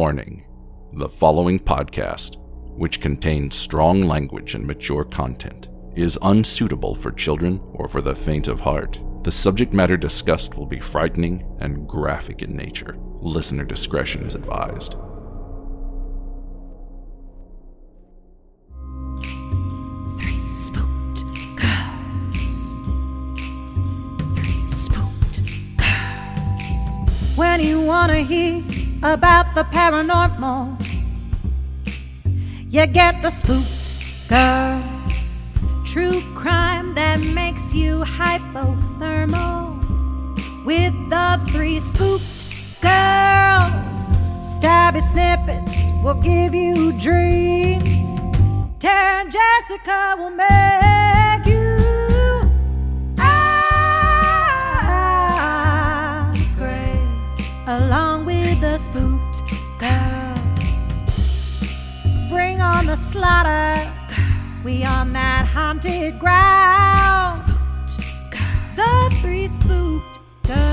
Warning: the following podcast, which contains strong language and mature content, is unsuitable for children or for the faint of heart. The subject matter discussed will be frightening and graphic in nature. Listener discretion is advised. When you wanna hear about the paranormal, you get the Spooked Girls. True crime that makes you hypothermal. With the three Spooked Girls, stabby snippets will give you dreams. Tara and Jessica will make you along with the Spooked Girls. Bring on the slaughter, we on that haunted ground. Spooked Girls. The three Spooked Girls.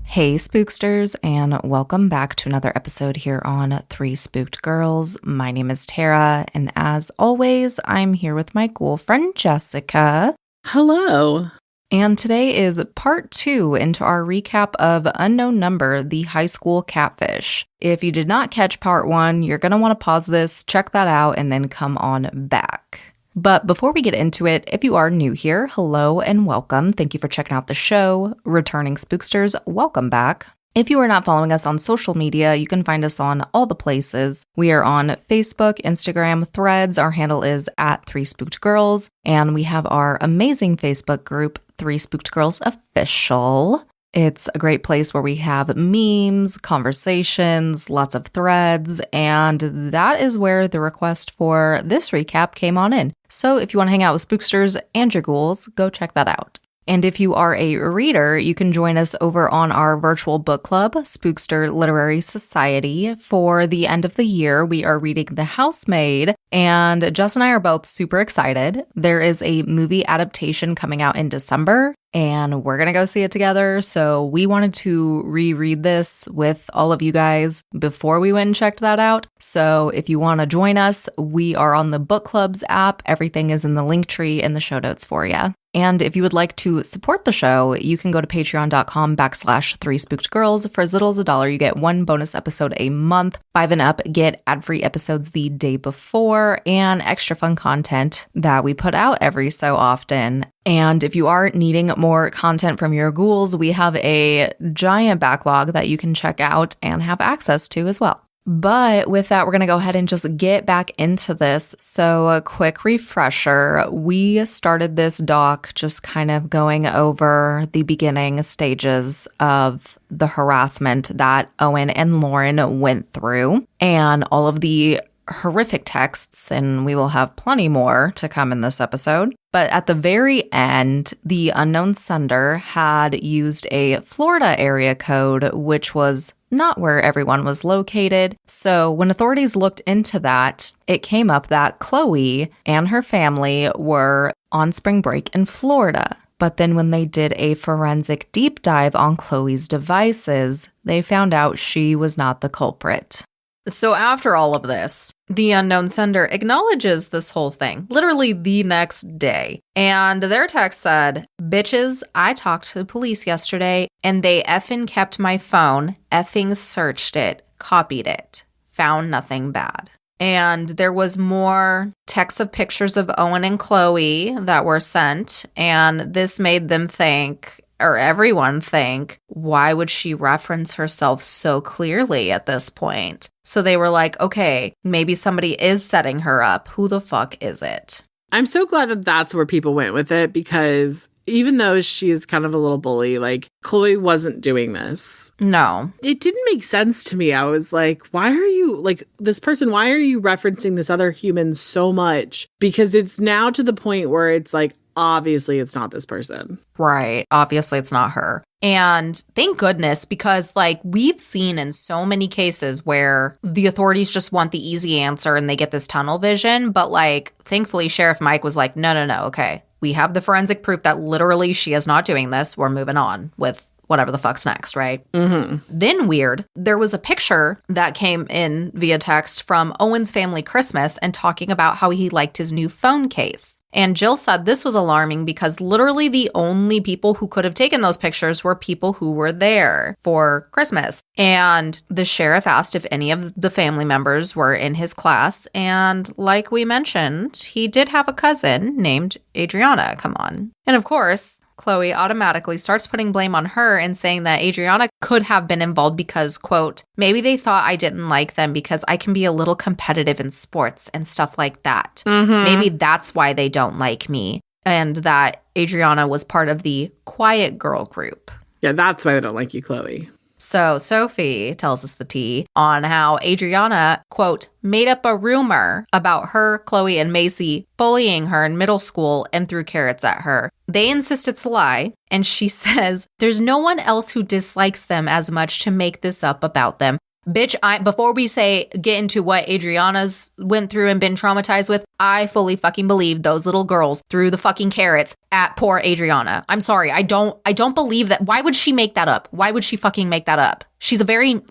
Hey Spooksters, and welcome back to another episode here on Three Spooked Girls. My name is Tara, and as always, I'm here with my ghoul friend Jessica. Hello. And today is part 2 into our recap of Unknown Number, the High School Catfish. If you did not catch part 1, you're going to want to pause this, check that out, and then come on back. But before we get into it, if you are new here, hello and welcome. Thank you for checking out the show. Returning Spooksters, welcome back. If you are not following us on social media, you can find us on all the places. We are on Facebook, Instagram, Threads. Our handle is @3SpookedGirls. And we have our amazing Facebook group, 3 Spooked Girls Official. It's a great place where we have memes, conversations, lots of threads, and that is where the request for this recap came on in. So if you want to hang out with Spooksters and your ghouls, go check that out. And if you are a reader, you can join us over on our virtual book club, Spookster Literary Society. For the end of the year, we are reading The Housemaid, and Jess and I are both super excited. There is a movie adaptation coming out in December, and we're going to go see it together. So we wanted to reread this with all of you guys before we went and checked that out. So if you want to join us, we are on the book clubs app. Everything is in the link tree in the show notes for you. And if you would like to support the show, you can go to patreon.com/3spookedgirls. For as little as $1, you get 1 bonus episode a month. 5 and up get ad-free episodes the day before and extra fun content that we put out every so often. And if you are needing more content from your ghouls, we have a giant backlog that you can check out and have access to as well. But with that, we're going to go ahead and just get back into this. So a quick refresher, we started this doc just kind of going over the beginning stages of the harassment that Owen and Lauren went through and all of the horrific texts, and we will have plenty more to come in this episode. But at the very end, the unknown sender had used a Florida area code, which was not where everyone was located. So when authorities looked into that, it came up that Chloe and her family were on spring break in Florida. But then when they did a forensic deep dive on Chloe's devices, they found out she was not the culprit. So after all of this, the unknown sender acknowledges this whole thing, literally the next day. And their text said, "Bitches, I talked to the police yesterday and they effing kept my phone, effing searched it, copied it, found nothing bad." And there was more texts of pictures of Owen and Chloe that were sent. And this made them think, or everyone think, why would she reference herself so clearly at this point? So they were like, okay, maybe somebody is setting her up. Who the fuck is it? I'm so glad that that's where people went with it, because even though she is kind of a little bully, like, Chloe wasn't doing this. No. It didn't make sense to me. I was like, why are you, like, this person, why are you referencing this other human so much? Because it's now to the point where it's like, obviously it's not this person. Right. Obviously it's not her. And thank goodness, because like we've seen in so many cases where the authorities just want the easy answer and they get this tunnel vision. But like, thankfully, Sheriff Mike was like, no, okay. We have the forensic proof that literally she is not doing this. We're moving on with whatever the fuck's next, right? Mm-hmm. Then weird, there was a picture that came in via text from Owen's family Christmas and talking about how he liked his new phone case. And Jill said this was alarming because literally the only people who could have taken those pictures were people who were there for Christmas. And the sheriff asked if any of the family members were in his class. And like we mentioned, he did have a cousin named Adriana come on. And of course, Chloe automatically starts putting blame on her and saying that Adriana could have been involved because, quote, maybe they thought I didn't like them because I can be a little competitive in sports and stuff like that. Mm-hmm. Maybe that's why they don't like me. And that Adriana was part of the quiet girl group. Yeah, that's why they don't like you, Chloe. So Sophie tells us the tea on how Adriana, quote, made up a rumor about her, Chloe, and Macy bullying her in middle school and threw carrots at her. They insist it's a lie, and she says there's no one else who dislikes them as much to make this up about them. Bitch, before we get into what Adriana's went through and been traumatized with, I fully fucking believe those little girls threw the fucking carrots at poor Adriana. I'm sorry. I don't believe that. Why would she make that up? Why would she fucking make that up? She's a very,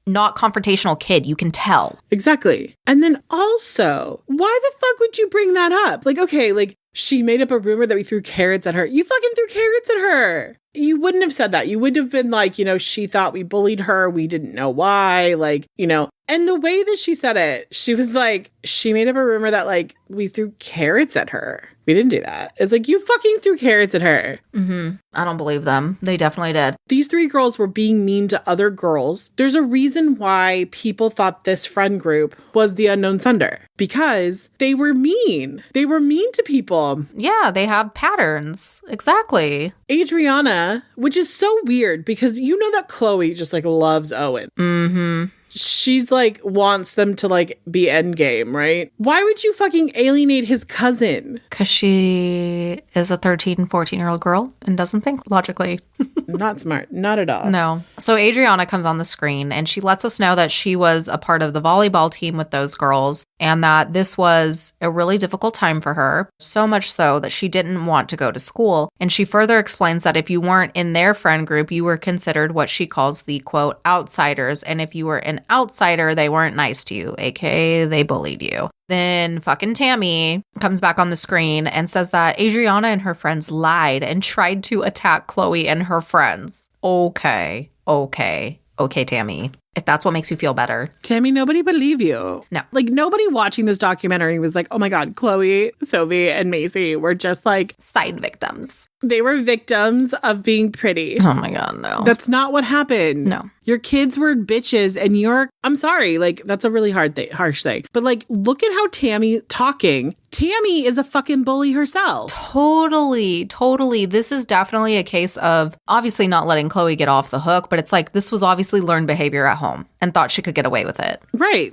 not confrontational kid. You can tell. Exactly. And then also, why the fuck would you bring that up? She made up a rumor that we threw carrots at her. You fucking threw carrots at her. You wouldn't have said that. You would have been like, she thought we bullied her. We didn't know why. And the way that she said it, she was like, she made up a rumor that we threw carrots at her. We didn't do that. It's like, you fucking threw carrots at her. Mm-hmm. I don't believe them. They definitely did. These 3 girls were being mean to other girls. There's a reason why people thought this friend group was the Unknown Sender. Because they were mean. They were mean to people. Yeah, they have patterns. Exactly. Adriana, which is so weird because you know that Chloe just loves Owen. Mm-hmm. She's wants them to be endgame, right? Why would you fucking alienate his cousin? Because she is a 13, 14-year-old girl and doesn't think logically. Not smart. Not at all. No. So Adriana comes on the screen and she lets us know that she was a part of the volleyball team with those girls and that this was a really difficult time for her, so much so that she didn't want to go to school. And she further explains that if you weren't in their friend group, you were considered what she calls the, quote, outsiders. And if you were an outsider, they weren't nice to you, aka they bullied you. Then fucking Tammy comes back on the screen and says that Adriana and her friends lied and tried to attack Chloe and her friends. Okay, Tammy. If that's what makes you feel better. Tammy, nobody believe you. No. Nobody watching this documentary was like, oh my God, Chloe, Sophie, and Macy were just side victims. They were victims of being pretty. Oh my God, no. That's not what happened. No. Your kids were bitches and I'm sorry, that's a really harsh thing. But look at how Tammy talking. Tammy is a fucking bully herself. Totally. This is definitely a case of obviously not letting Chloe get off the hook, but it's this was obviously learned behavior at home and thought she could get away with it. Right.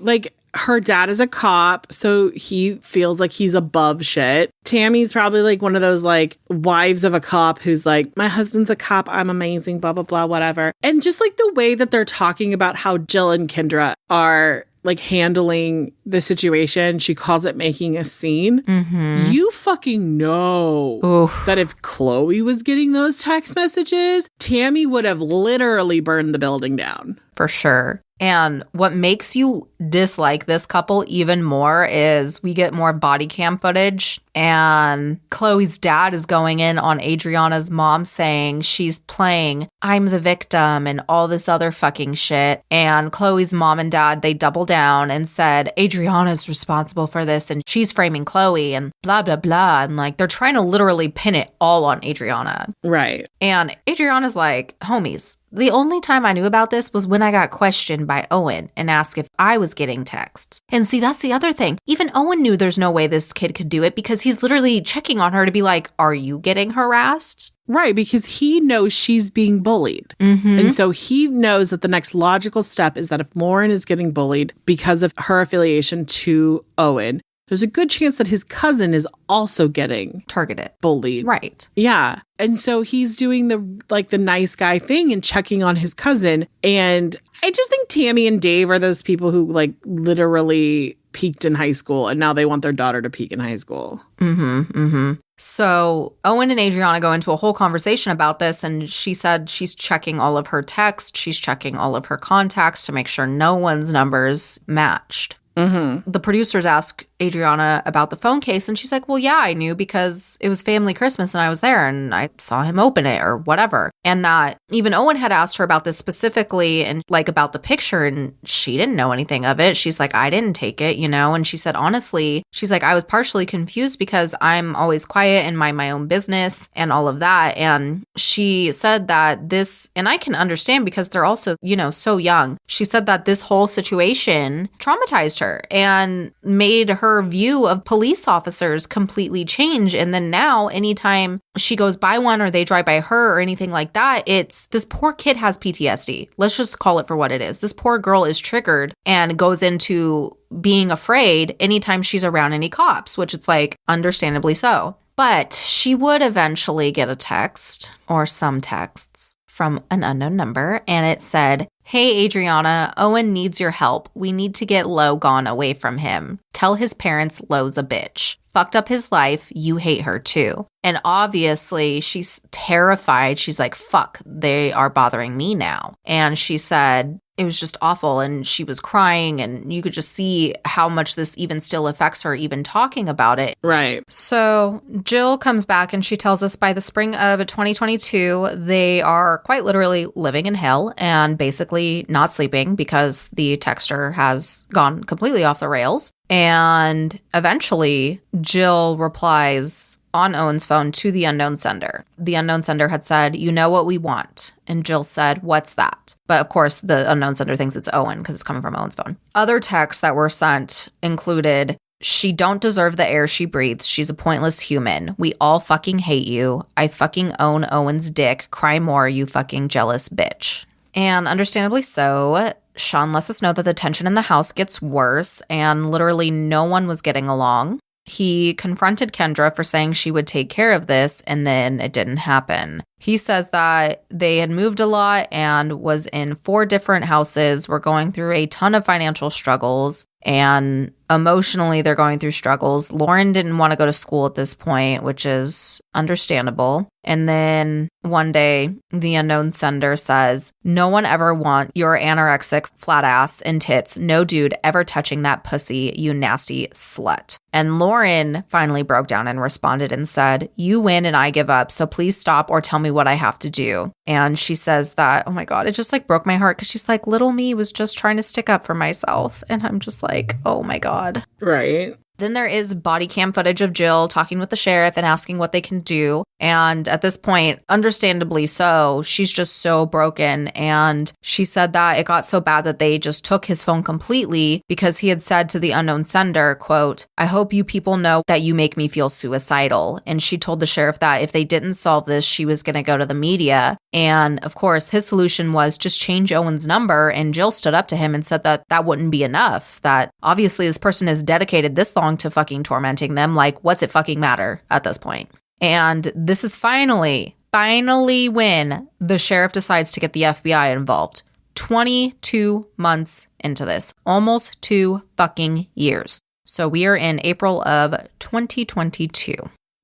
Her dad is a cop, so he feels like he's above shit. Tammy's probably one of those wives of a cop who's my husband's a cop, I'm amazing, blah, blah, blah, whatever. And just the way that they're talking about how Jill and Kendra are handling the situation, she calls it making a scene. Mm-hmm. You fucking know that if Chloe was getting those text messages, Tammy would have literally burned the building down. For sure. And what makes you dislike this couple even more is we get more body cam footage and Chloe's dad is going in on Adriana's mom saying she's playing I'm the victim and all this other fucking shit. And Chloe's mom and dad, they double down and said Adriana's responsible for this and she's framing Chloe and blah, blah, blah. And they're trying to literally pin it all on Adriana. Right. And Adriana's homies, the only time I knew about this was when I got questioned by Owen and asked if I was getting texts. And see, that's the other thing. Even Owen knew there's no way this kid could do it because he's literally checking on her to be are you getting harassed? Right, because he knows she's being bullied. Mm-hmm. And so he knows that the next logical step is that if Lauren is getting bullied because of her affiliation to Owen, there's a good chance that his cousin is also getting targeted, bullied. Right. Yeah. And so he's doing the nice guy thing and checking on his cousin. And I just think Tammy and Dave are those people who literally peaked in high school and now they want their daughter to peak in high school. Mm-hmm. Mm-hmm. So Owen and Adriana go into a whole conversation about this, and she said she's checking all of her texts. She's checking all of her contacts to make sure no one's numbers matched. The producers ask Adriana about the phone case, and she's like, well, yeah, I knew because it was family Christmas and I was there and I saw him open it or whatever. And that even Owen had asked her about this specifically and like about the picture, and she didn't know anything of it. She's like, I didn't take it, you know? And she said, honestly, she's like, I was partially confused because I'm always quiet and mind my own business and all of that. And she said that this, and I can understand because they're also, you know, so young. She said that this whole situation traumatized her and made her view of police officers completely change. And then now, anytime she goes by one or they drive by her or anything like that, it's this poor kid has PTSD. Let's just call it for what it is. This poor girl is triggered and goes into being afraid anytime she's around any cops, which it's like understandably so. But she would eventually get a text or some texts from an unknown number, and it said, hey, Adriana, Owen needs your help. We need to get Lo gone away from him. Tell his parents Lo's a bitch. Fucked up his life. You hate her too. And obviously she's terrified. She's like, fuck, they are bothering me now. And she said it was just awful. And she was crying, and you could just see how much this even still affects her, even talking about it. Right. So Jill comes back and she tells us by the spring of 2022, they are quite literally living in hell and basically not sleeping because the texter has gone completely off the rails. And eventually Jill replies on Owen's phone to the unknown sender. The unknown sender had said, you know what we want. And Jill said, what's that? But of course, the unknown sender thinks it's Owen because it's coming from Owen's phone. Other texts that were sent included, she don't deserve the air she breathes. She's a pointless human. We all fucking hate you. I fucking own Owen's dick. Cry more, you fucking jealous bitch. And understandably so, Sean lets us know that the tension in the house gets worse and literally no one was getting along. He confronted Kendra for saying she would take care of this, and then it didn't happen. He says that they had moved a lot and was in 4 different houses, were going through a ton of financial struggles, and emotionally they're going through struggles. Lauren didn't want to go to school at this point, which is understandable. And then one day, the unknown sender says, no one ever want your anorexic flat ass and tits. No dude ever touching that pussy, you nasty slut. And Lauren finally broke down and responded and said, you win and I give up, so please stop or tell me what I have to do. And she says that, oh my God, it just like broke my heart because she's like, little me was just trying to stick up for myself. And I'm just like, oh my God. Right. Then there is body cam footage of Jill talking with the sheriff and asking what they can do. And at this point, understandably so, she's just so broken. And she said that it got so bad that they just took his phone completely because he had said to the unknown sender, quote, I hope you people know that you make me feel suicidal. And she told the sheriff that if they didn't solve this, she was going to go to the media. And of course, his solution was just change Owen's number. And Jill stood up to him and said that that wouldn't be enough, that obviously this person has dedicated this long to fucking tormenting them. Like, what's it fucking matter at this point? And this is finally when the sheriff decides to get the FBI involved. 22 months into this, almost 2 fucking years. So we are in April of 2022.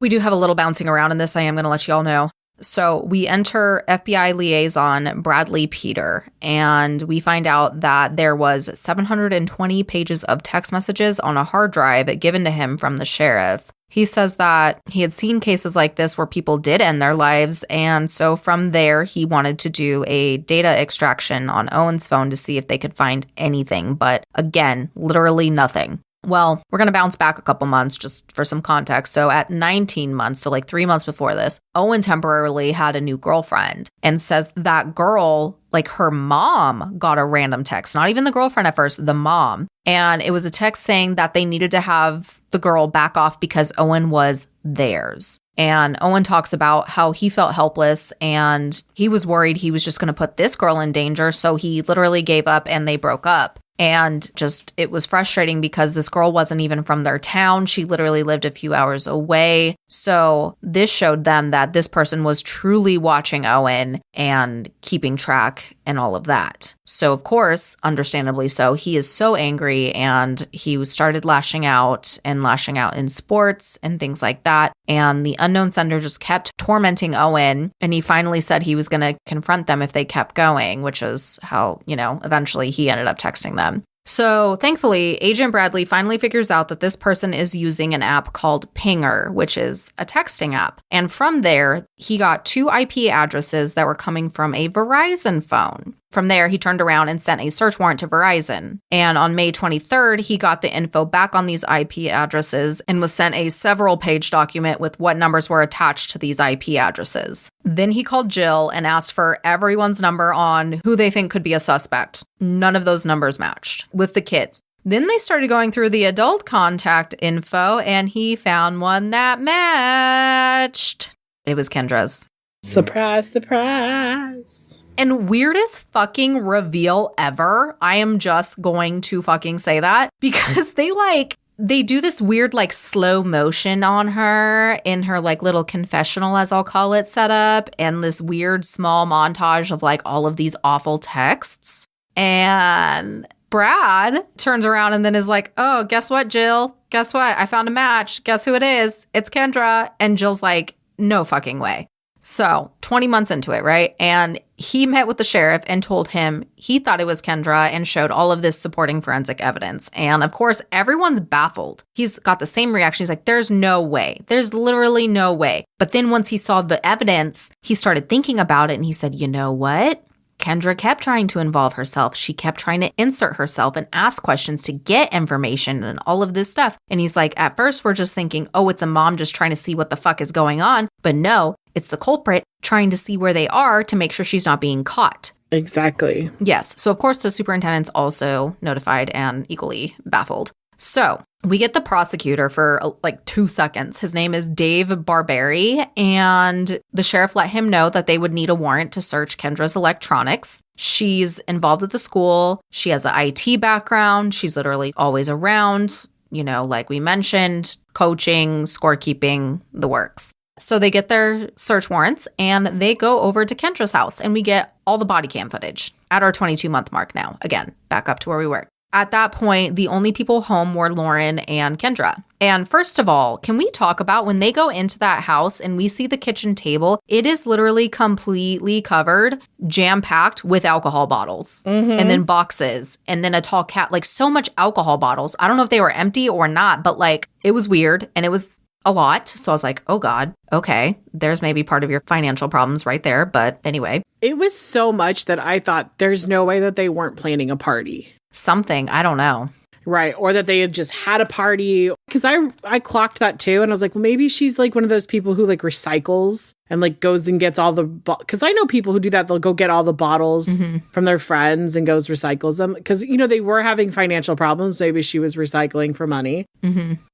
We do have a little bouncing around in this, I am going to let you all know. So we enter FBI liaison Bradley Peter, and we find out that there was 720 pages of text messages on a hard drive given to him from the sheriff. He says that he had seen cases like this where people did end their lives, and so from there, he wanted to do a data extraction on Owen's phone to see if they could find anything, but again, literally nothing. Well, we're going to bounce back a couple months just for some context. So at 19 months, so like 3 months before this, Owen temporarily had a new girlfriend and says that girl, like her mom, got a random text, not even the girlfriend at first, the mom. And it was a text saying that they needed to have the girl back off because Owen was theirs. And Owen talks about how he felt helpless and he was worried he was just going to put this girl in danger. So he literally gave up and they broke up. And just, it was frustrating because this girl wasn't even from their town. She literally lived a few hours away. So this showed them that this person was truly watching Owen and keeping track and all of that. So of course, understandably so, he is so angry and he started lashing out in sports and things like that. And the unknown sender just kept tormenting Owen. And he finally said he was going to confront them if they kept going, which is how, eventually he ended up texting them. So thankfully, Agent Bradley finally figures out that this person is using an app called Pinger, which is a texting app. And from there, he got 2 IP addresses that were coming from a Verizon phone. From there, he turned around and sent a search warrant to Verizon. And on May 23rd, he got the info back on these IP addresses and was sent a several-page document with what numbers were attached to these IP addresses. Then he called Jill and asked for everyone's number on who they think could be a suspect. None of those numbers matched with the kids. Then they started going through the adult contact info, and he found one that matched. It was Kendra's. Surprise, surprise. And weirdest fucking reveal ever. I am just going to fucking say that because they do this weird slow motion on her in her little confessional, as I'll call it, set up, and this weird small montage of all of these awful texts. And Brad turns around and then is like, oh, guess what, Jill? Guess what? I found a match. Guess who it is? It's Kendra. And Jill's like, no fucking way. So 20 months into it, right? And he met with the sheriff and told him he thought it was Kendra and showed all of this supporting forensic evidence. And of course, everyone's baffled. He's got the same reaction. He's like, there's no way. There's literally no way. But then once he saw the evidence, he started thinking about it and he said, you know what? Kendra kept trying to involve herself. She kept trying to insert herself and ask questions to get information and all of this stuff. And he's like, at first, we're just thinking, oh, it's a mom just trying to see what the fuck is going on. But no, it's the culprit trying to see where they are to make sure she's not being caught. Exactly. Yes. So, of course, the superintendent's also notified and equally baffled. So we get the prosecutor for 2 seconds. His name is Dave Barberi, and the sheriff let him know that they would need a warrant to search Kendra's electronics. She's involved with the school. She has an IT background. She's literally always around, like we mentioned, coaching, scorekeeping, the works. So they get their search warrants and they go over to Kendra's house and we get all the body cam footage at our 22-month mark now. Again, back up to where we were. At that point, the only people home were Lauren and Kendra. And first of all, can we talk about when they go into that house and we see the kitchen table? It is literally completely covered, jam-packed with alcohol bottles and then boxes and then a tall cat, so much alcohol bottles. I don't know if they were empty or not, but it was weird and it was a lot. So I was like, oh God, okay, there's maybe part of your financial problems right there. But anyway. It was so much that I thought there's no way that they weren't planning a party. Something, I don't know. Right. Or that they had just had a party. Because I clocked that too. And I was like, well, maybe she's one of those people who recycles and goes and gets all the, because I know people who do that. They'll go get all the bottles from their friends and goes recycles them. Because, they were having financial problems. Maybe she was recycling for money.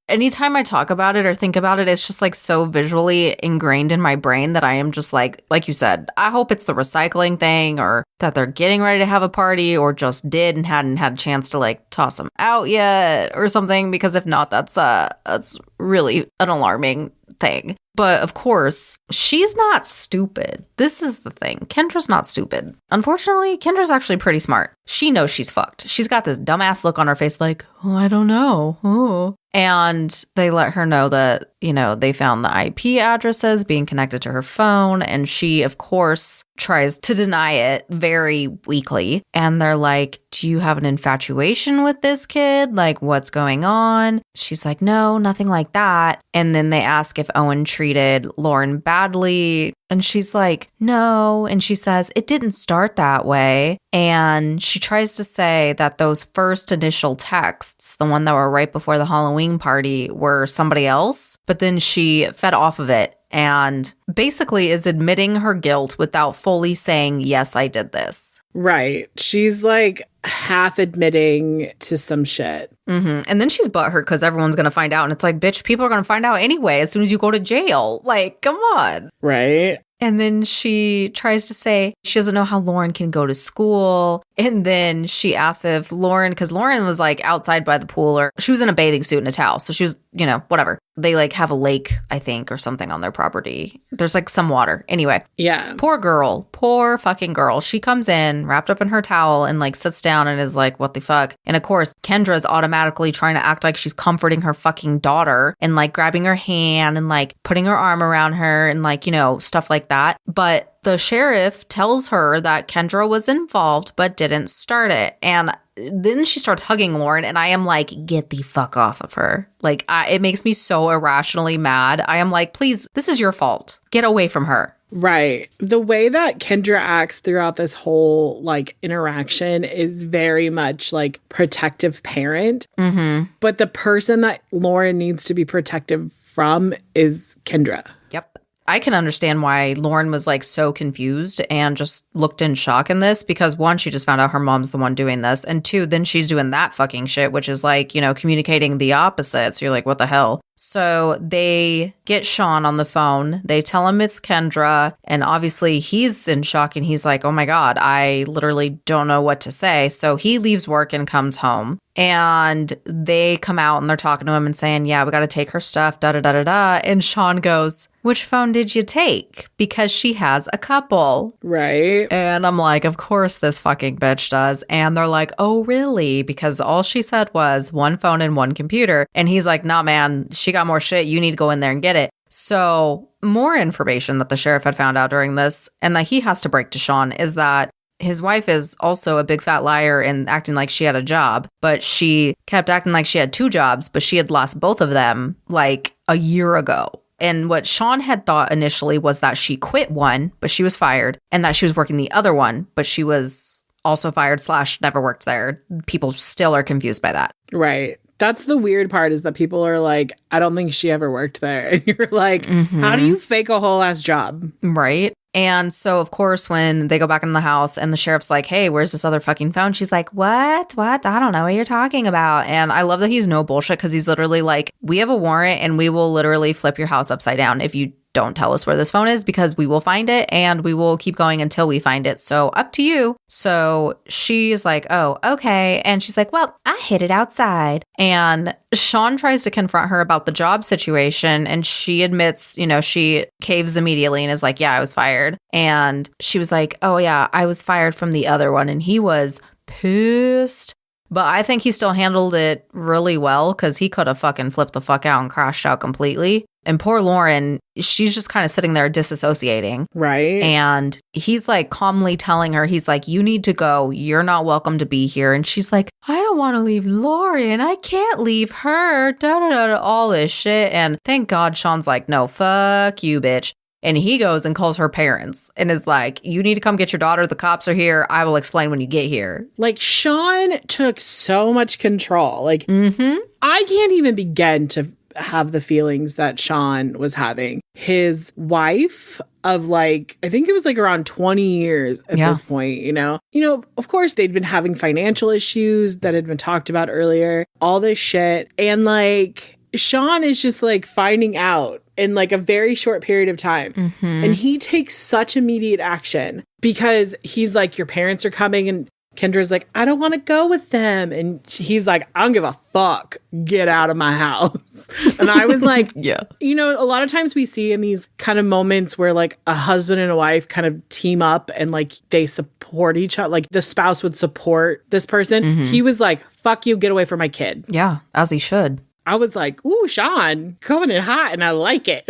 Anytime I talk about it or think about it, it's just so visually ingrained in my brain that I am just like you said, I hope it's the recycling thing or that they're getting ready to have a party or just did and hadn't had a chance to toss them out yet or something. Because if not, that's really an alarming thing. But of course, she's not stupid. This is the thing. Kendra's not stupid. Unfortunately, Kendra's actually pretty smart. She knows she's fucked. She's got this dumbass look on her face oh, I don't know. Oh. And they let her know that, they found the IP addresses being connected to her phone. And she, of course, tries to deny it very weakly. And they're like, do you have an infatuation with this kid? What's going on? She's like, no, nothing like that. And then they ask if Owen treated Lauren badly. And she's like, no. And she says, it didn't start that way. And she tries to say that those first initial texts, the one that were right before the Halloween party, were somebody else. But then she fed off of it and basically is admitting her guilt without fully saying, yes, I did this. Right. She's half admitting to some shit. And then she's butthurt because everyone's going to find out. And it's bitch, people are going to find out anyway as soon as you go to jail. Come on. Right. And then she tries to say she doesn't know how Lauren can go to school. And then she asked if Lauren, because Lauren was like outside by the pool, or she was in a bathing suit and a towel. So she was, whatever. They like have a lake, I think, or something on their property. There's like some water. Anyway. Yeah. Poor fucking girl. She comes in wrapped up in her towel and like sits down and is like, what the fuck? And of course, Kendra's automatically trying to act like she's comforting her fucking daughter and like grabbing her hand and like putting her arm around her and like, stuff like that. But the sheriff tells her that Kendra was involved but didn't start it. And then she starts hugging Lauren, and I am like, get the fuck off of her. Like, it makes me so irrationally mad. I am like, please, this is your fault. Get away from her. Right. The way that Kendra acts throughout this whole like interaction is very much like protective parent. Mm-hmm. But the person that Lauren needs to be protective from is Kendra. Yep. I can understand why Lauren was like so confused and just looked in shock in this, because one, she just found out her mom's the one doing this. And two, then she's doing that fucking shit, which is like, communicating the opposite. So you're like, what the hell? So they get Sean on the phone. They tell him it's Kendra. And obviously he's in shock and he's like, oh my God, I literally don't know what to say. So he leaves work and comes home. And they come out and they're talking to him and saying, yeah, we got to take her stuff, da-da-da-da-da. And Sean goes, which phone did you take? Because she has a couple. Right. And I'm like, of course this fucking bitch does. And they're like, oh, really? Because all she said was one phone and one computer. And he's like, nah, man, she got more shit. You need to go in there and get it. So more information that the sheriff had found out during this and that he has to break to Sean is that his wife is also a big fat liar and acting like she had a job, but she kept acting like she had two jobs, but she had lost both of them like a year ago. And what Sean had thought initially was that she quit one, but she was fired, and that she was working the other one, but she was also fired / never worked there. People still are confused by that. Right. That's the weird part, is that people are like, I don't think she ever worked there. And you're like, How do you fake a whole ass job? Right. And so, of course, when they go back in the house and the sheriff's like, hey, where's this other fucking phone? She's like, what? I don't know what you're talking about. And I love that he's no bullshit, because he's literally like, we have a warrant and we will literally flip your house upside down if you don't tell us where this phone is, because we will find it and we will keep going until we find it. So up to you. So she's like, oh, okay. And she's like, well, I hid it outside. And Sean tries to confront her about the job situation. And she admits, she caves immediately and is like, yeah, I was fired. And she was like, oh, yeah, I was fired from the other one. And he was pissed. But I think he still handled it really well, because he could have fucking flipped the fuck out and crashed out completely. And poor Lauren, she's just kind of sitting there disassociating. Right. And he's like calmly telling her, he's like, you need to go. You're not welcome to be here. And she's like, I don't want to leave Lauren. I can't leave her. Da-da-da-da, all this shit. And thank God Sean's like, no, fuck you, bitch. And he goes and calls her parents and is like, you need to come get your daughter. The cops are here. I will explain when you get here. Like, Sean took so much control. Like, I can't even begin to have the feelings that Sean was having. His wife of like, I think it was like around 20 years at this point, of course they'd been having financial issues that had been talked about earlier, all this shit. And like, Sean is just like finding out in like a very short period of time. And he takes such immediate action, because he's like, your parents are coming, and Kendra's like, I don't want to go with them. And he's like, I don't give a fuck. Get out of my house. And I was like, yeah. A lot of times we see in these kind of moments where like a husband and a wife kind of team up and like they support each other. Like the spouse would support this person. He was like, fuck you, get away from my kid. Yeah, as he should. I was like, ooh, Sean, coming in hot, and I like it.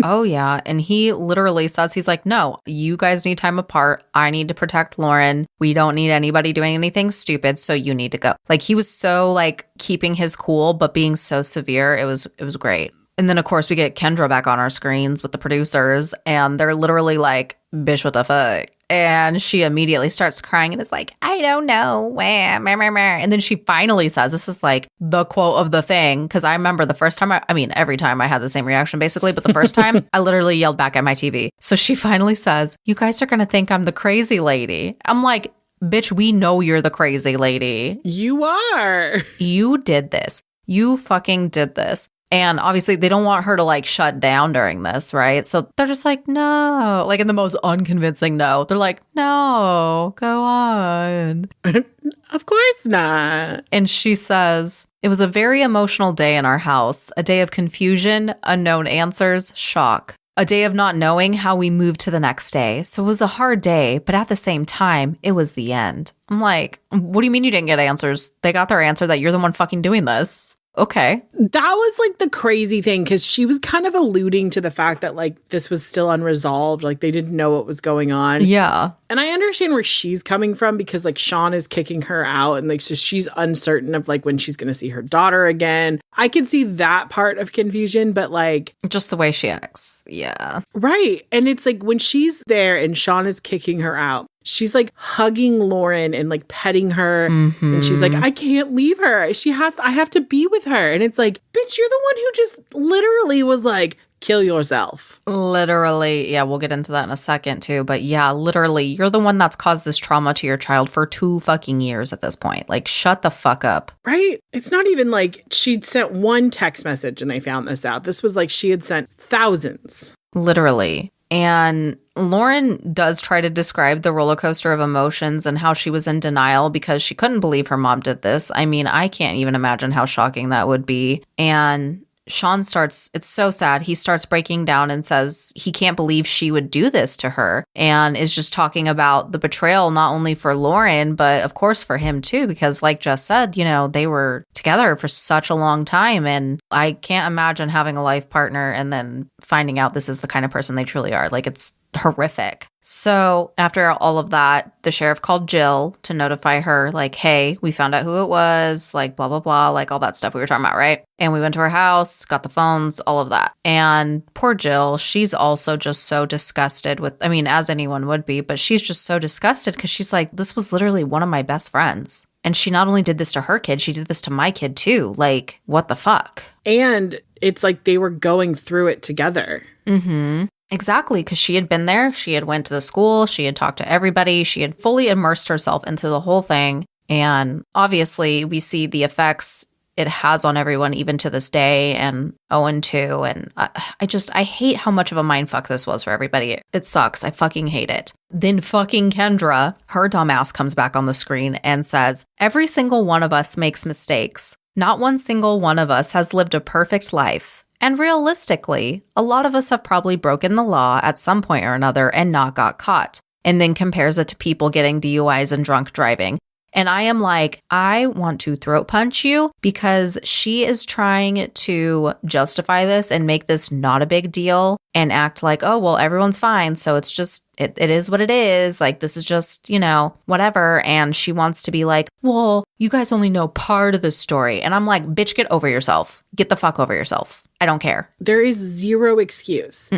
Oh, yeah. And he literally says, he's like, no, you guys need time apart. I need to protect Lauren. We don't need anybody doing anything stupid. So you need to go. Like, he was so like keeping his cool, but being so severe. It was great. And then, of course, we get Kendra back on our screens with the producers, and they're literally like, bitch, what the fuck? And she immediately starts crying and is like, I don't know. And then she finally says, this is like the quote of the thing. Because I remember the first time, every time I had the same reaction basically. But the first time I literally yelled back at my TV. So she finally says, you guys are going to think I'm the crazy lady. I'm like, bitch, we know you're the crazy lady. You are. You did this. You fucking did this. And obviously they don't want her to like shut down during this, right? So they're just like, no, like in the most unconvincing no. They're like, no, go on. Of course not. And she says, it was a very emotional day in our house, a day of confusion, unknown answers, shock. A day of not knowing how we moved to the next day. So it was a hard day, but at the same time, it was the end. I'm like, what do you mean you didn't get answers? They got their answer that you're the one fucking doing this. Okay. That was like the crazy thing, because she was kind of alluding to the fact that like this was still unresolved. Like they didn't know what was going on. Yeah. And I understand where she's coming from, because like Sean is kicking her out, and like so she's uncertain of like when she's going to see her daughter again. I can see that part of confusion, but like just the way she acts. Yeah. Right. And it's like when she's there and Sean is kicking her out, she's like hugging Lauren and like petting her. And she's like, I can't leave her. I have to be with her. And it's like, bitch, you're the one who just literally was like, kill yourself. Literally. Yeah, we'll get into that in a second too. But yeah, literally, you're the one that's caused this trauma to your child for 2 fucking years at this point. Like, shut the fuck up. Right? It's not even like she'd sent one text message and they found this out. This was like she had sent thousands. Literally. And Lauren does try to describe the roller coaster of emotions and how she was in denial because she couldn't believe her mom did this. I mean, I can't even imagine how shocking that would be. And Sean starts, it's so sad. He starts breaking down and says he can't believe she would do this to her, and is just talking about the betrayal, not only for Lauren, but of course for him too, because like Jess said, you know, they were together for such a long time. And I can't imagine having a life partner and then finding out this is the kind of person they truly are. Like, it's horrific. So after all of that, the sheriff called Jill to notify her, like, hey, we found out who it was, like, blah, blah, blah, like all that stuff we were talking about, right? And we went to her house, got the phones, all of that. And poor Jill, she's also just so disgusted with, I mean, as anyone would be, but she's just so disgusted because she's like, this was literally one of my best friends. And she not only did this to her kid, she did this to my kid too. Like, what the fuck? And it's like they were going through it together. Mm-hmm. Exactly, because she had been there, she had went to the school, she had talked to everybody, she had fully immersed herself into the whole thing. And obviously, we see the effects it has on everyone even to this day, and Owen too. And I hate how much of a mindfuck this was for everybody. It sucks. I fucking hate it. Then fucking Kendra, her dumbass, comes back on the screen and says, every single one of us makes mistakes. Not one single one of us has lived a perfect life. And realistically, a lot of us have probably broken the law at some point or another and not got caught. And then compares it to people getting DUIs and drunk driving. And I am like, I want to throat punch you, because she is trying to justify this and make this not a big deal and act like, oh, well, everyone's fine. So it's just, it is what it is. Like, this is just, you know, whatever. And she wants to be like, well, you guys only know part of the story. And I'm like, bitch, get over yourself. Get the fuck over yourself. I don't care. There is zero excuse.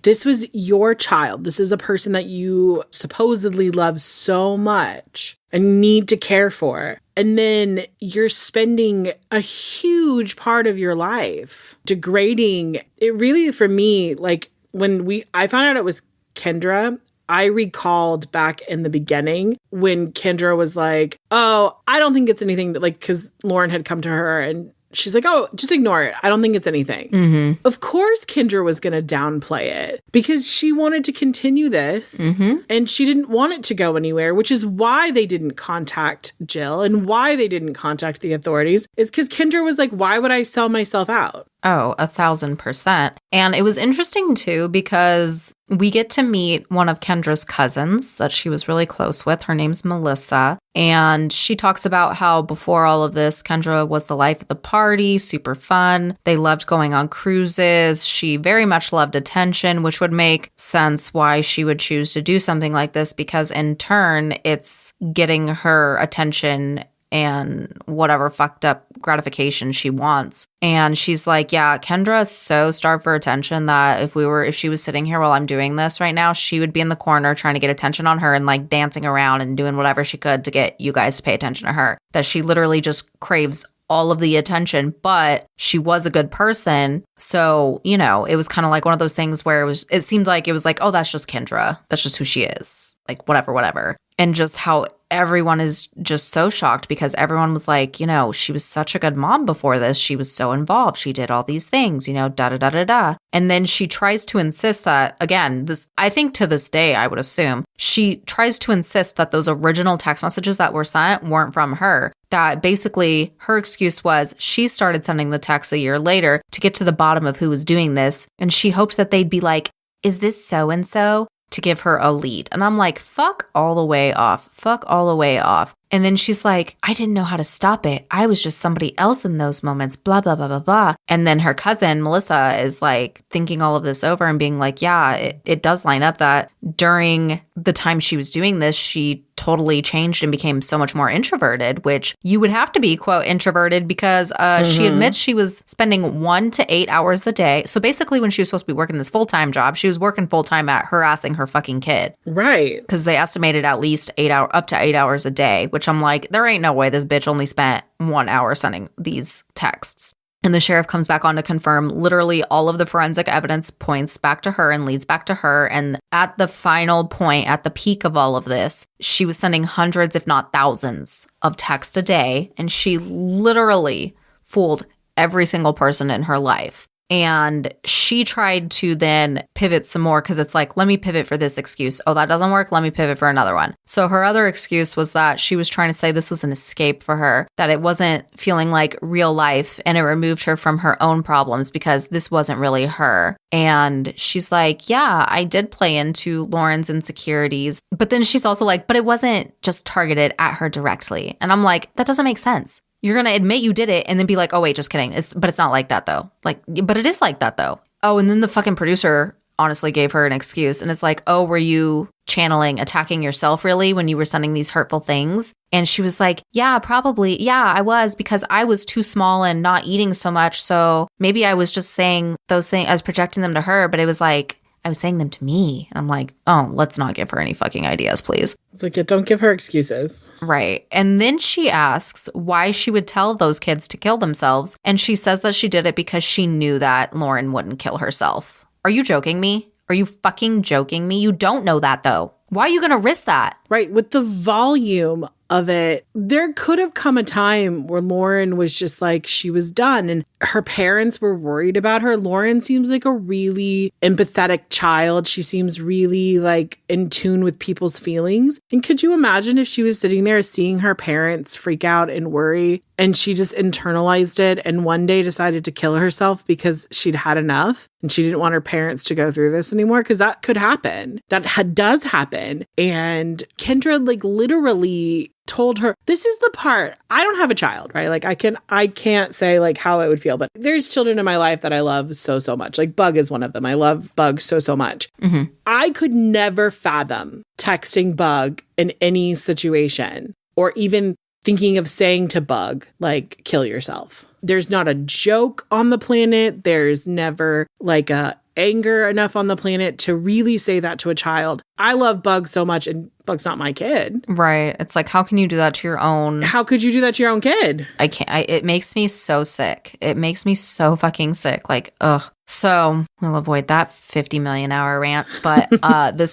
This was your child. This is a person that you supposedly love so much and need to care for. And then you're spending a huge part of your life degrading. It really, for me, like when I found out it was Kendra, I recalled back in the beginning when Kendra was like, oh, I don't think it's anything, like, because Lauren had come to her and she's like, oh, just ignore it. I don't think it's anything. Of course, Kendra was going to downplay it because she wanted to continue this and she didn't want it to go anywhere, which is why they didn't contact Jill and why they didn't contact the authorities, is because Kendra was like, why would I sell myself out? Oh, 1,000%. And it was interesting too, because we get to meet one of Kendra's cousins that she was really close with. Her name's Melissa. And she talks about how before all of this, Kendra was the life of the party, super fun. They loved going on cruises. She very much loved attention, which would make sense why she would choose to do something like this, because in turn, it's getting her attention and whatever fucked up gratification she wants. And she's like, yeah, Kendra is so starved for attention that if she was sitting here while I'm doing this right now, she would be in the corner trying to get attention on her and like dancing around and doing whatever she could to get you guys to pay attention to her. That she literally just craves all of the attention, but she was a good person. So, you know, it was kind of like one of those things where it seemed like it was like, oh, that's just Kendra. That's just who she is. Like, whatever. And just how everyone is just so shocked because everyone was like, she was such a good mom before this. She was so involved. She did all these things, da da da da da. And then she tries to insist that, again, I think to this day, I would assume, she tries to insist that those original text messages that were sent weren't from her. That basically her excuse was she started sending the texts a year later to get to the bottom of who was doing this. And she hoped that they'd be like, is this so-and-so? To give her a lead. And I'm like, fuck all the way off. Fuck all the way off. And then she's like, I didn't know how to stop it. I was just somebody else in those moments, blah, blah, blah, blah, blah. And then her cousin, Melissa, is like thinking all of this over and being like, yeah, it does line up that during the time she was doing this, she totally changed and became so much more introverted, which you would have to be, quote, introverted because she admits she was spending 1 to 8 hours a day. So basically when she was supposed to be working this full-time job, she was working full-time at harassing her fucking kid. Right. Because they estimated at least up to 8 hours a day, which I'm like, there ain't no way this bitch only spent 1 hour sending these texts. And the sheriff comes back on to confirm literally all of the forensic evidence points back to her and leads back to her. And at the final point, at the peak of all of this, she was sending hundreds, if not thousands, of texts a day. And she literally fooled every single person in her life. And she tried to then pivot some more because it's like, let me pivot for this excuse. Oh, that doesn't work. Let me pivot for another one. So her other excuse was that she was trying to say this was an escape for her, that it wasn't feeling like real life and it removed her from her own problems because this wasn't really her. And she's like, yeah, I did play into Lauren's insecurities. But then she's also like, but it wasn't just targeted at her directly. And I'm like, that doesn't make sense. You're going to admit you did it and then be like, oh, wait, just kidding. But it's not like that, though. But it is like that, though. Oh, and then the fucking producer honestly gave her an excuse. And it's like, oh, were you attacking yourself really when you were sending these hurtful things? And she was like, yeah, probably. Yeah, I was because I was too small and not eating so much. So maybe I was just saying those things. I was projecting them to her, but it was like, I was saying them to me. And I'm like, oh, let's not give her any fucking ideas, please. It's like, yeah, don't give her excuses. Right. And then she asks why she would tell those kids to kill themselves. And she says that she did it because she knew that Lauren wouldn't kill herself. Are you joking me? Are you fucking joking me? You don't know that, though. Why are you going to risk that? Right. With the volume of it, there could have come a time where Lauren was just like, she was done and her parents were worried about her. Lauren seems like a really empathetic child. She seems really like in tune with people's feelings. And could you imagine if she was sitting there seeing her parents freak out and worry and she just internalized it and one day decided to kill herself because she'd had enough and she didn't want her parents to go through this anymore? Because that could happen. That does happen. And Kendra like literally told her, this is the part, I don't have a child, right? Like I can't say like how it would feel, but there's children in my life that I love so much. Like Bug is one of them. I love Bug so much. Mm-hmm. I could never fathom texting Bug in any situation or even thinking of saying to Bug, like, kill yourself. There's not a joke on the planet. There's never like a anger enough on the planet to really say that to a child. I love Bug so much and Bug's not my kid. Right. It's like, how can you do that to your own? How could you do that to your own kid? I can't. It makes me so sick. It makes me so fucking sick. Like, ugh. So we'll avoid that 50 million hour rant. But the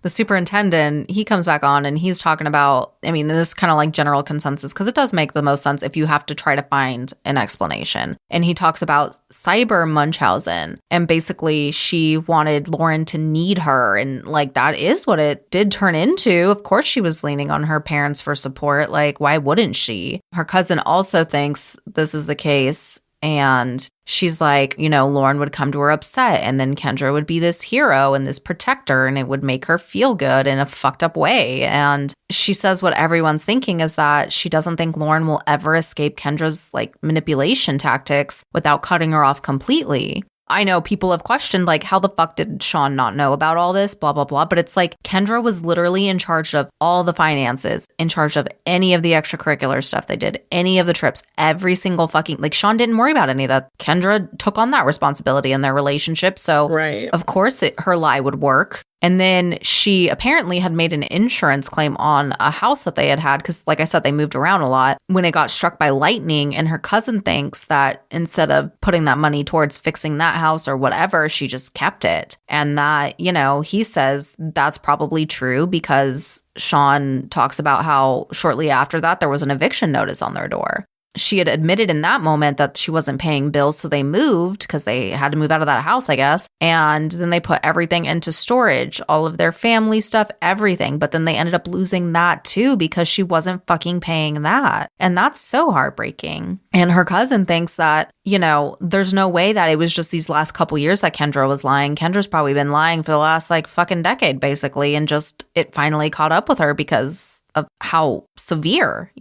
superintendent, he comes back on and he's talking about, I mean, this is kind of like general consensus because it does make the most sense if you have to try to find an explanation. And he talks about Cyber Munchausen. And basically she wanted Lauren to need her. And like, that is what it did turn into. Of course, she was leaning on her parents for support. Like, why wouldn't she? Her cousin also thinks this is the case. And she's like, Lauren would come to her upset and then Kendra would be this hero and this protector and it would make her feel good in a fucked up way. And she says what everyone's thinking is that she doesn't think Lauren will ever escape Kendra's like manipulation tactics without cutting her off completely. I know people have questioned, like, how the fuck did Sean not know about all this, blah, blah, blah. But it's like Kendra was literally in charge of all the finances, in charge of any of the extracurricular stuff they did, any of the trips, every single fucking, like, Sean didn't worry about any of that. Kendra took on that responsibility in their relationship. So, right. Of course, her lie would work. And then she apparently had made an insurance claim on a house that they had because, like I said, they moved around a lot when it got struck by lightning. And her cousin thinks that instead of putting that money towards fixing that house or whatever, she just kept it. And that, he says that's probably true because Sean talks about how shortly after that, there was an eviction notice on their door. She had admitted in that moment that she wasn't paying bills, so they moved because they had to move out of that house, I guess. And then they put everything into storage, all of their family stuff, everything. But then they ended up losing that too because she wasn't fucking paying that. And that's so heartbreaking. And her cousin thinks that, there's no way that it was just these last couple years that Kendra was lying. Kendra's probably been lying for the last like fucking decade, basically. And just it finally caught up with her because of how severe,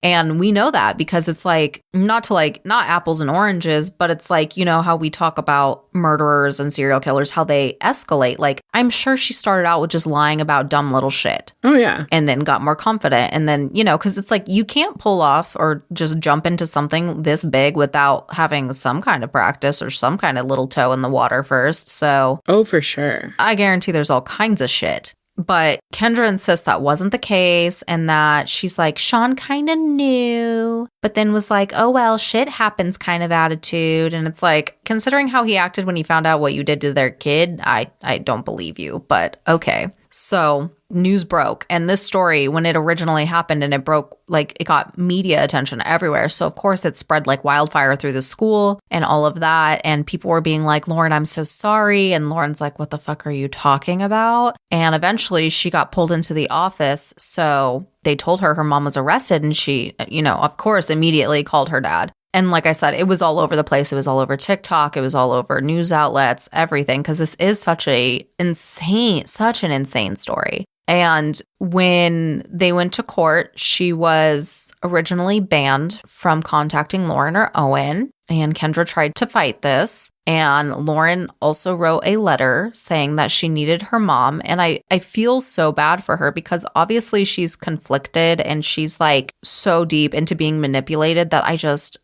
And we know that because it's like, not apples and oranges, but it's like, how we talk about murderers and serial killers, how they escalate. Like, I'm sure she started out with just lying about dumb little shit. Oh, yeah. And then got more confident. And then, because it's like, you can't pull off or just jump into something this big without having some kind of practice or some kind of little toe in the water first. So. Oh, for sure. I guarantee there's all kinds of shit. But Kendra insists that wasn't the case and that she's like, Sean kind of knew, but then was like, oh, well, shit happens kind of attitude. And it's like, considering how he acted when he found out what you did to their kid, I don't believe you, but okay. So news broke. And this story, when it originally happened and it broke, like it got media attention everywhere. So of course it spread like wildfire through the school and all of that. And people were being like, Lauren, I'm so sorry. And Lauren's like, what the fuck are you talking about? And eventually she got pulled into the office. So they told her mom was arrested and she, of course, immediately called her dad. And like I said, it was all over the place. It was all over TikTok. It was all over news outlets, everything, because this is such an insane story. And when they went to court, she was originally banned from contacting Lauren or Owen. And Kendra tried to fight this. And Lauren also wrote a letter saying that she needed her mom. And I feel so bad for her because obviously she's conflicted and she's like so deep into being manipulated that I just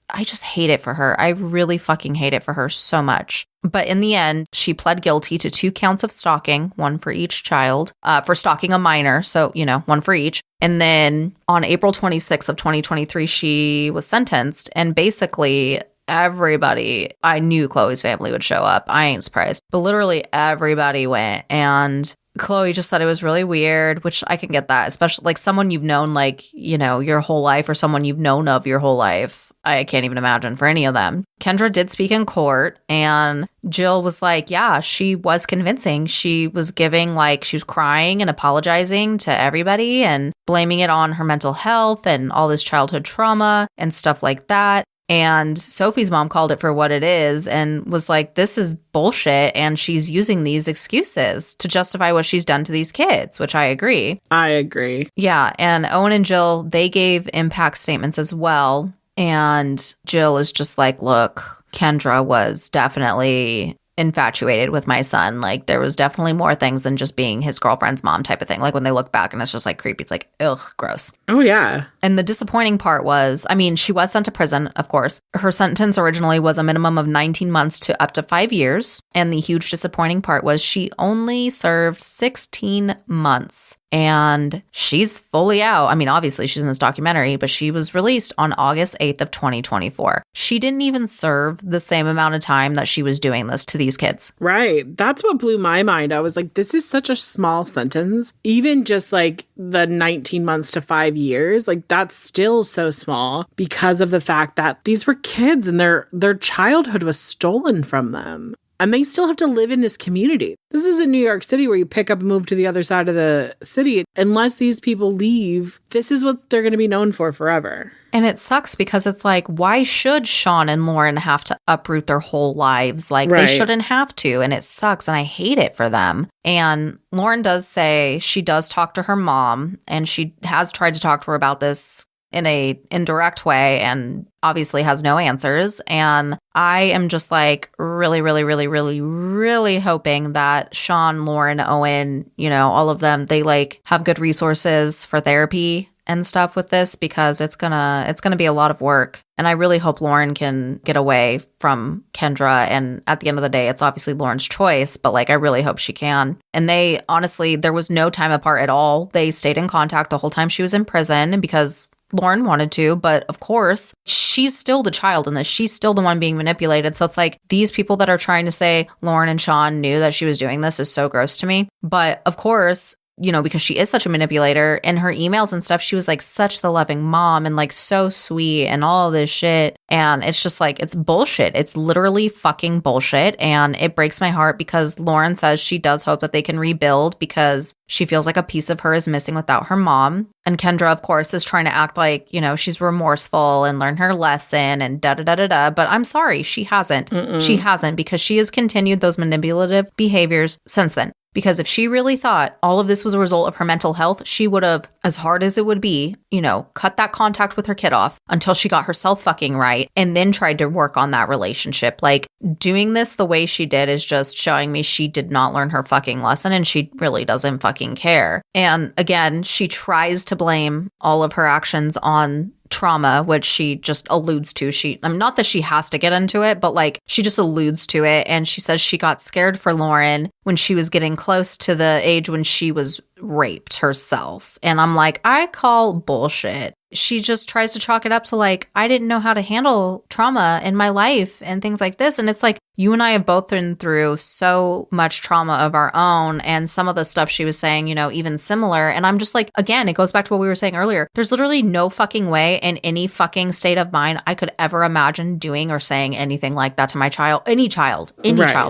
hate it for her. I really fucking hate it for her so much. But in the end, she pled guilty to 2 counts of stalking, 1 for each child, for stalking a minor. So, 1 for each. And then on April 26th of 2023, she was sentenced. And basically everybody, I knew Chloe's family would show up. I ain't surprised. But literally everybody went. And Chloe just said it was really weird, which I can get that, especially like someone you've known like, your whole life or someone you've known of your whole life. I can't even imagine for any of them. Kendra did speak in court and Jill was like, yeah, she was convincing. She was giving she was crying and apologizing to everybody and blaming it on her mental health and all this childhood trauma and stuff like that. And Sophie's mom called it for what it is and was like, this is bullshit. And she's using these excuses to justify what she's done to these kids, which I agree. I agree. Yeah. And Owen and Jill, they gave impact statements as well. And Jill is just like, look, Kendra was definitely infatuated with my son. Like there was definitely more things than just being his girlfriend's mom type of thing. Like when they look back and it's just like creepy. It's like, ugh, gross. Oh, yeah. And the disappointing part was, she was sent to prison, of course. Her sentence originally was a minimum of 19 months to up to 5 years. And the huge disappointing part was she only served 16 months. And she's fully out. Obviously she's in this documentary, but she was released on August 8th of 2024. She didn't even serve the same amount of time that she was doing this to these kids. Right. That's what blew my mind. I was like, this is such a small sentence. Even just like the 19 months to 5 years, like that's still so small because of the fact that these were kids and their childhood was stolen from them. And they still have to live in this community. This is in New York City where you pick up and move to the other side of the city. Unless these people leave, this is what they're going to be known for forever. And it sucks because it's like, why should Sean and Lauren have to uproot their whole lives? Like Right. They shouldn't have to. And it sucks. And I hate it for them. And Lauren does say she does talk to her mom and she has tried to talk to her about this in a indirect way and obviously has no answers. And I am just like really, really, really, really, really hoping that Sean, Lauren, Owen, all of them, they like have good resources for therapy and stuff with this because it's gonna be a lot of work. And I really hope Lauren can get away from Kendra. And at the end of the day, it's obviously Lauren's choice, but like, I really hope she can. And they honestly, there was no time apart at all. They stayed in contact the whole time she was in prison because Lauren wanted to, but of course, she's still the child in this. She's still the one being manipulated. So it's like these people that are trying to say Lauren and Sean knew that she was doing this is so gross to me. But of course, you know, because she is such a manipulator, in her emails and stuff, she was like such the loving mom and like so sweet and all this shit. And it's just like, it's bullshit. It's literally fucking bullshit. And it breaks my heart because Lauren says she does hope that they can rebuild because she feels like a piece of her is missing without her mom. And Kendra, of course, is trying to act like, you know, she's remorseful and learn her lesson and da-da-da-da-da. But I'm sorry, she hasn't. She hasn't, because she has continued those manipulative behaviors since then. Because if she really thought all of this was a result of her mental health, she would have, as hard as it would be, you know, cut that contact with her kid off until she got herself fucking right and then tried to work on that relationship. Like, doing this the way she did is just showing me she did not learn her fucking lesson and she really doesn't fucking care. And again, she tries to blame all of her actions on trauma, which she just alludes to. Not that she has to get into it, but like she just alludes to it. And she says she got scared for Lauren when she was getting close to the age when she was raped herself. And I'm like, I call bullshit. She just tries to chalk it up to like, I didn't know how to handle trauma in my life and things like this. And it's like, you and I have both been through so much trauma of our own, and some of the stuff she was saying, you know, even similar. And I'm just like, again, it goes back to what we were saying earlier. There's literally no fucking way in any fucking state of mind I could ever imagine doing or saying anything like that to my child, any child,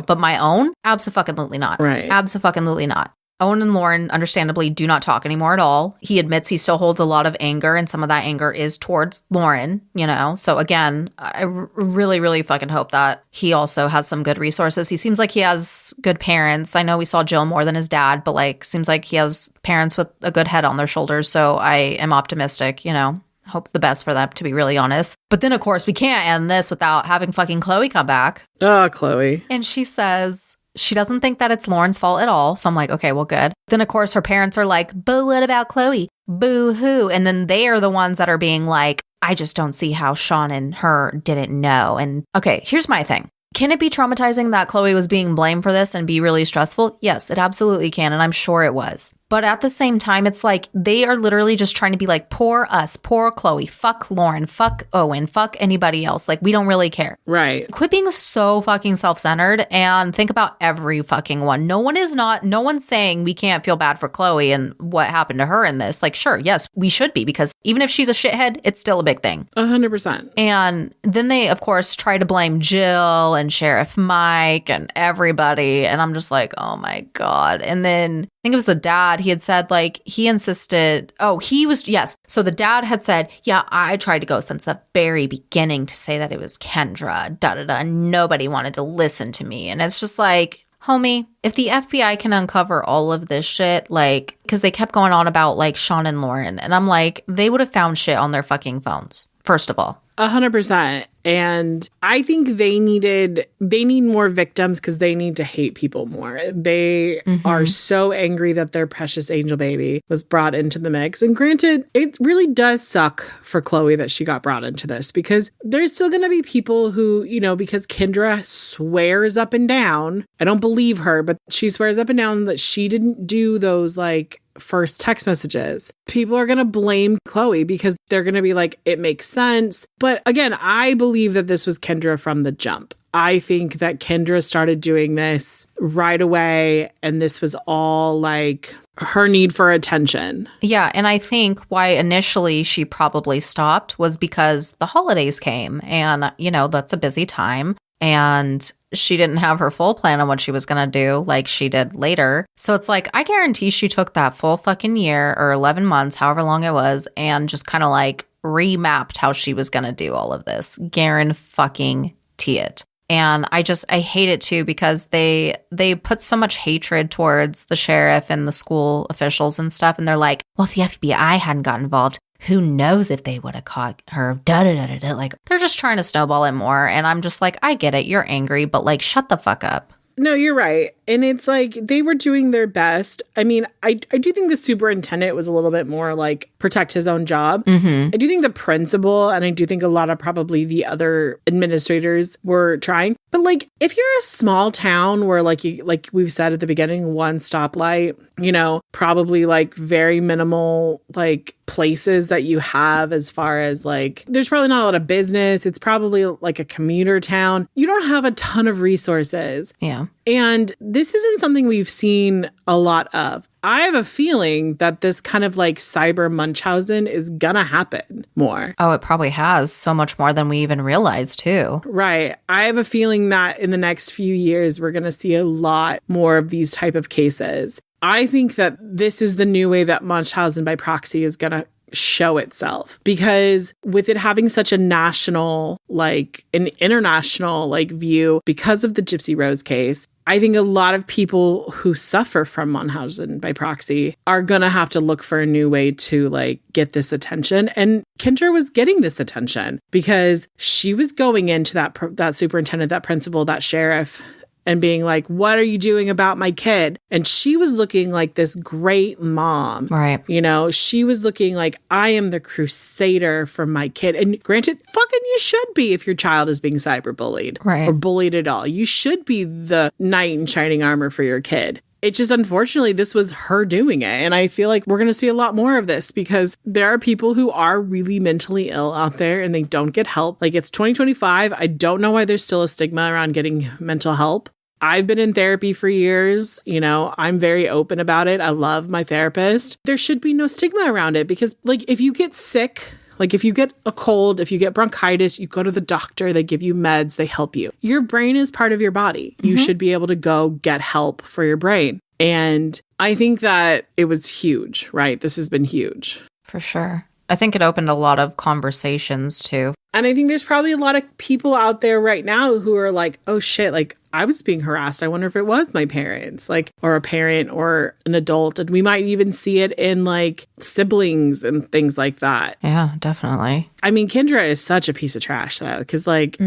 but my own, abso-fucking-lutely not. Right. Abso-fucking-lutely not. Owen and Lauren, understandably, do not talk anymore at all. He admits he still holds a lot of anger, and some of that anger is towards Lauren, you know? So again, I really, really fucking hope that he also has some good resources. He seems like he has good parents. I know we saw Jill more than his dad, but like, seems like he has parents with a good head on their shoulders. So I am optimistic, you know? Hope the best for them, to be really honest. But then, of course, we can't end this without having fucking Chloe come back. Chloe. And she says she doesn't think that it's Lauren's fault at all. So I'm like, okay, well, good. Then, of course, her parents are like, but what about Chloe? Boo-hoo. And then they are the ones that are being like, I just don't see how Sean and her didn't know. And okay, here's my thing. Can it be traumatizing that Chloe was being blamed for this and be really stressful? Yes, it absolutely can. And I'm sure it was. But at the same time, it's like they are literally just trying to be like, poor us, poor Chloe, fuck Lauren, fuck Owen, fuck anybody else. Like, we don't really care. Right. Quit being so fucking self-centered and think about every fucking one. No one's saying we can't feel bad for Chloe and what happened to her in this. Like, sure, yes, we should be, because even if she's a shithead, it's still a big thing. 100%. And then they, of course, try to blame Jill and Sheriff Mike and everybody. And I'm just like, oh my God. And then I think it was the dad. He had said, like, he insisted. Yes. So the dad had said, yeah, I tried to go since the very beginning to say that it was Kendra, da-da-da. Nobody wanted to listen to me. And it's just like, homie, if the FBI can uncover all of this shit, like, because they kept going on about, like, Sean and Lauren. And I'm like, they would have found shit on their fucking phones, first of all. 100%. And I think they need more victims because they need to hate people more. They are so angry that their precious angel baby was brought into the mix. And granted, it really does suck for Chloe that she got brought into this, because there's still going to be people who, you know, because Kendra swears up and down, I don't believe her, but she swears up and down that she didn't do those, like, first text messages. People are going to blame Chloe because they're going to be like, it makes sense. But again, I believe that this was Kendra from the jump. I think that Kendra started doing this right away, and this was all like her need for attention. Yeah, and I think why initially she probably stopped was because the holidays came, and, you know, that's a busy time. And she didn't have her full plan on what she was going to do like she did later. So it's like, I guarantee she took that full fucking year or 11 months, however long it was, and just kind of like remapped how she was going to do all of this. Guarantee it. And I hate it too, because they put so much hatred towards the sheriff and the school officials and stuff. And they're like, well, if the FBI hadn't got involved, who knows if they would have caught her, da-da-da-da-da. Like, they're just trying to snowball it more. And I'm just like, I get it. You're angry, but like, shut the fuck up. No, you're right. And it's like they were doing their best. I mean, I do think the superintendent was a little bit more like protect his own job. I do think the principal and I do think a lot of probably the other administrators were trying. But like if you're a small town where like we've said at the beginning, one stoplight, you know, probably like very minimal like places that you have as far as like there's probably not a lot of business. It's probably like a commuter town. You don't have a ton of resources. Yeah. And this isn't something we've seen a lot of. I have a feeling that this kind of like cyber Munchausen is gonna happen more. Oh, it probably has so much more than we even realized too. Right. I have a feeling that in the next few years, we're gonna see a lot more of these type of cases. I think that this is the new way that Munchausen by proxy is gonna show itself, because with it having such a national, like an international like view because of the Gypsy Rose case, I think a lot of people who suffer from Munchausen by proxy are going to have to look for a new way to like get this attention. And Kendra was getting this attention because she was going into that superintendent, that principal, that sheriff, and being like, what are you doing about my kid? And she was looking like this great mom. Right. You know, she was looking like, I am the crusader for my kid. And granted, fucking you should be if your child is being cyberbullied. Right. Or bullied at all. You should be the knight in shining armor for your kid. It just, unfortunately, this was her doing it. And I feel like we're going to see a lot more of this because there are people who are really mentally ill out there and they don't get help. Like, it's 2025. I don't know why there's still a stigma around getting mental help. I've been in therapy for years. You know, I'm very open about it. I love my therapist. There should be no stigma around it because, like, if you get sick, like if you get a cold, if you get bronchitis, you go to the doctor, they give you meds, they help you. Your brain is part of your body. You should be able to go get help for your brain. And I think that it was huge, right? This has been huge. For sure. I think it opened a lot of conversations too. And I think there's probably a lot of people out there right now who are like, oh shit, like I was being harassed. I wonder if it was my parents, like, or a parent or an adult. And we might even see it in like siblings and things like that. Yeah, definitely. I mean, Kendra is such a piece of trash though, because like,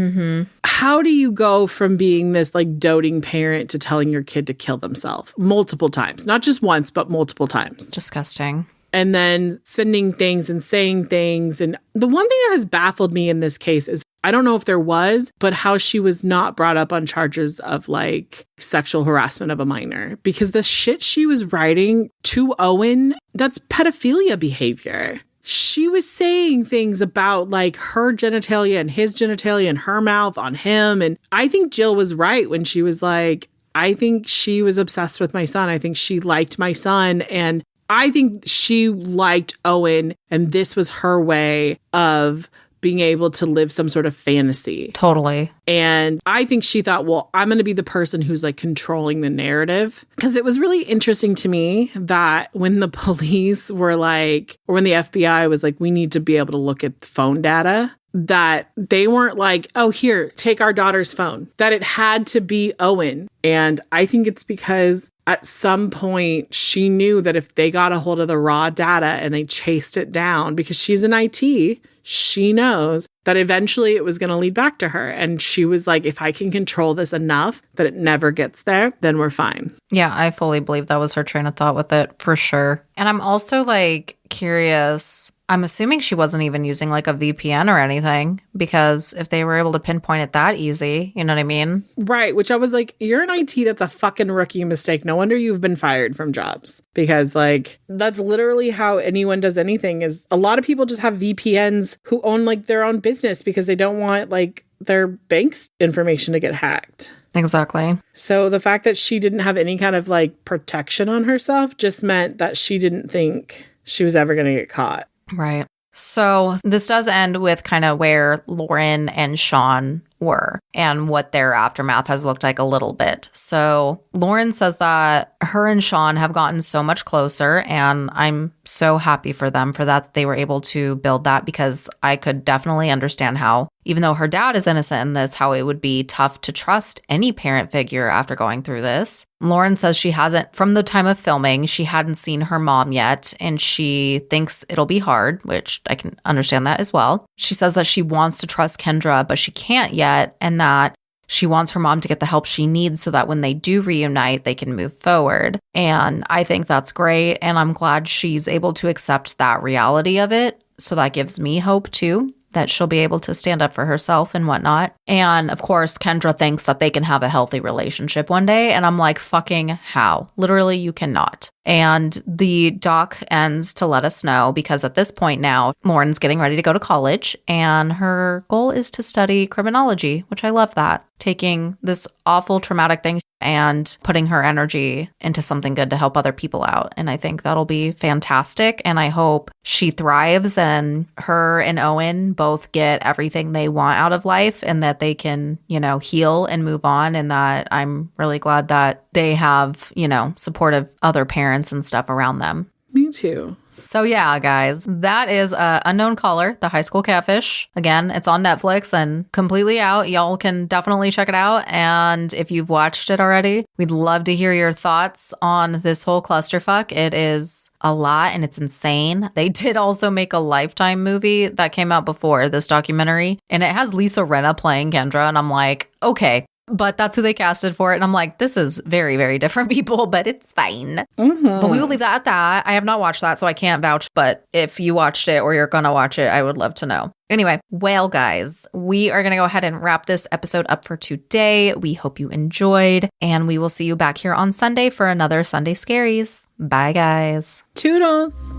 how do you go from being this like doting parent to telling your kid to kill themselves multiple times? Not just once, but multiple times. Disgusting. And then sending things and saying things. And the one thing that has baffled me in this case is, I don't know if there was, but how she was not brought up on charges of like sexual harassment of a minor. Because the shit she was writing to Owen, that's pedophilia behavior. She was saying things about like her genitalia and his genitalia and her mouth on him. And I think Jill was right when she was like, I think she was obsessed with my son. I think she liked my son. And I think she liked Owen, and this was her way of being able to live some sort of fantasy. Totally. And I think she thought, well, I'm going to be the person who's like controlling the narrative. Because it was really interesting to me that when the police were like, or when the FBI was like, we need to be able to look at phone data, that they weren't like, oh, here, take our daughter's phone. That it had to be Owen. And I think it's because at some point she knew that if they got a hold of the raw data and they chased it down, because she's in IT, she knows that eventually it was going to lead back to her. And she was like, if I can control this enough that it never gets there, then we're fine. Yeah, I fully believe that was her train of thought with it, for sure. And I'm also like curious. I'm assuming she wasn't even using like a VPN or anything, because if they were able to pinpoint it that easy, you know what I mean? Right. Which I was like, you're in IT. That's a fucking rookie mistake. No wonder you've been fired from jobs, because like that's literally how anyone does anything. Is a lot of people just have VPNs who own like their own business because they don't want like their bank's information to get hacked. Exactly. So the fact that she didn't have any kind of like protection on herself just meant that she didn't think she was ever going to get caught. Right. So this does end with kind of where Lauren and Sean were and what their aftermath has looked like a little bit. So Lauren says that her and Sean have gotten so much closer, and I'm so happy for them for that. They were able to build that, because I could definitely understand how, even though her dad is innocent in this, how it would be tough to trust any parent figure after going through this. Lauren says she hasn't, from the time of filming, she hadn't seen her mom yet, and she thinks it'll be hard, which I can understand that as well. She says that she wants to trust Kendra, but she can't yet, and that she wants her mom to get the help she needs so that when they do reunite, they can move forward. And I think that's great. And I'm glad she's able to accept that reality of it. So that gives me hope too, that she'll be able to stand up for herself and whatnot. And of course, Kendra thinks that they can have a healthy relationship one day. And I'm like, fucking how? Literally, you cannot. And the doc ends to let us know, because at this point now, Lauren's getting ready to go to college and her goal is to study criminology, which I love that. Taking this awful traumatic thing and putting her energy into something good to help other people out. And I think that'll be fantastic. And I hope she thrives and her and Owen both get everything they want out of life and that they can, heal and move on. And that I'm really glad that they have, supportive other parents and stuff around them. Me too. So yeah, guys, that is Unknown Caller, the High School Catfish. Again, it's on Netflix and completely out. Y'all can definitely check it out. And if you've watched it already, we'd love to hear your thoughts on this whole clusterfuck. It is a lot and it's insane. They did also make a Lifetime movie that came out before this documentary, and it has Lisa Rinna playing Kendra. And I'm like, okay. But that's who they casted for it. And I'm like, this is very, very different people, but it's fine. Mm-hmm. But we will leave that at that. I have not watched that, so I can't vouch. But if you watched it or you're going to watch it, I would love to know. Anyway, well, guys, we are going to go ahead and wrap this episode up for today. We hope you enjoyed, and we will see you back here on Sunday for another Sunday Scaries. Bye, guys. Toodles.